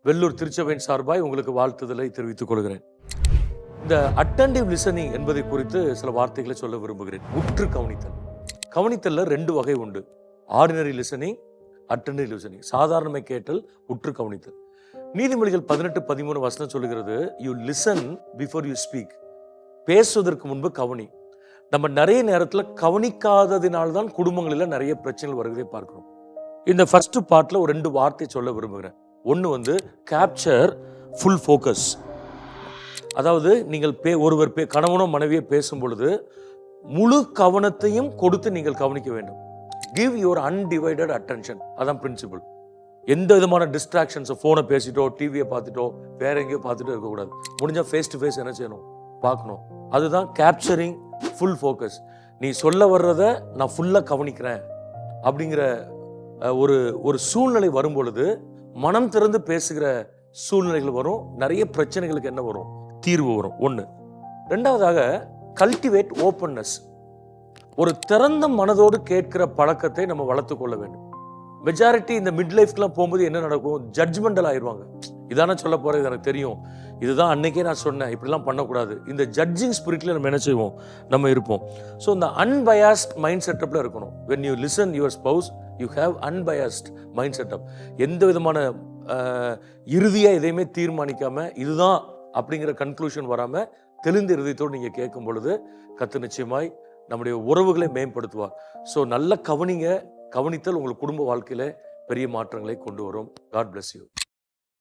வெள்ளூர் திருச்சபையின் சார்பாய் உங்களுக்கு வாழ்த்துதலை தெரிவித்துக் கொள்கிறேன். இந்த அட்டென்டிவ் லிசனிங் என்பதை குறித்து சில வார்த்தைகளை சொல்ல விரும்புகிறேன். உற்று கவனித்தல். கவனித்தல்ல 2 வகை உண்டு. Ordinary listening, attentive listening. சாதாரணமை கேட்டல், உற்று கவனித்தல். நீதிமொழிகள் 18:13 வசனம் சொல்லுகிறது, you listen before you speak. பேசுவதற்கு முன்பு கவனி. நம்ம நிறைய நேரத்தில் கவனிக்காததினால்தான் குடும்பங்களில் நிறைய பிரச்சனைகள் வருவதை பார்க்கிறோம். இந்த ஃபர்ஸ்ட் பார்ட்ல ஒரு 2 வார்த்தை சொல்ல விரும்புகிறேன். ஒன்று கேப்சர் ஃபுல் ஃபோக்கஸ். அதாவது நீங்கள் ஒருவர் கணவனோ மனைவியோ பேசும் பொழுது முழு கவனத்தையும் கொடுத்து நீங்கள் கவனிக்க வேண்டும். Give your undivided attention. அதான் பிரின்சிபல். எந்த விதமான டிஸ்ட்ராக்ஷன்ஸை, ஃபோனை பேசிட்டோ, டிவியை பார்த்துட்டோ, வேற எங்கேயோ பார்த்துட்டோ இருக்கக்கூடாது. முடிஞ்சால் ஃபேஸ் டு ஃபேஸ் என்ன செய்யணும், பார்க்கணும். அதுதான் கேப்சரிங் ஃபுல் ஃபோக்கஸ். நீ சொல்ல வர்றத நான் ஃபுல்லாக கவனிக்கிறேன் அப்படிங்கிற ஒரு சூழ்நிலை வரும் பொழுது மனம் திறந்து பேசுகிற சூழ்நிலைகள் வரும். நிறைய பிரச்சனைகளுக்கு என்ன வரும், தீர்வு வரும். 1. 2வதாக கல்டிவேட் ஓப்பன்னஸ். ஒரு திறந்த மனதோடு கேட்கிற பழக்கத்தை நம்ம வளர்த்து கொள்ள வேண்டும். மெஜாரிட்டி இந்த மிட் லைஃப்லாம் போகும்போது என்ன நடக்கும், ஜட்ஜ்மெண்டல் ஆயிடுவாங்க. இதான சொல்ல போறது, எனக்கு தெரியும், இதுதான் அன்னைக்கே நான் சொன்னேன், இப்படிலாம் பண்ணக்கூடாது. இந்த ஜட்ஜிங் ஸ்பிரிட்ல நம்ம என்ன செய்வோம், நம்ம இருப்போம். ஸோ இந்த அன்பயாஸ்ட் மைண்ட் செட்டப்ல இருக்கணும். When you listen your spouse, you have unbiased mind setup. எந்த விதமான இறுதியா எதையுமே தீர்மானிக்காம இதுதான் அப்படிங்கிற கன்க்ளூஷன் வராம தெளிந்த இருதயத்தோடு நீங்க கேட்கும் பொழுது கர்த்தர் நிச்சயமாய் நம்முடைய உறவுகளை மேம்படுத்துவார். ஸோ நல்ல கவனித்தல் உங்களுக்கு குடும்ப வாழ்க்கையில பெரிய மாற்றங்களை கொண்டு வரும். God bless you.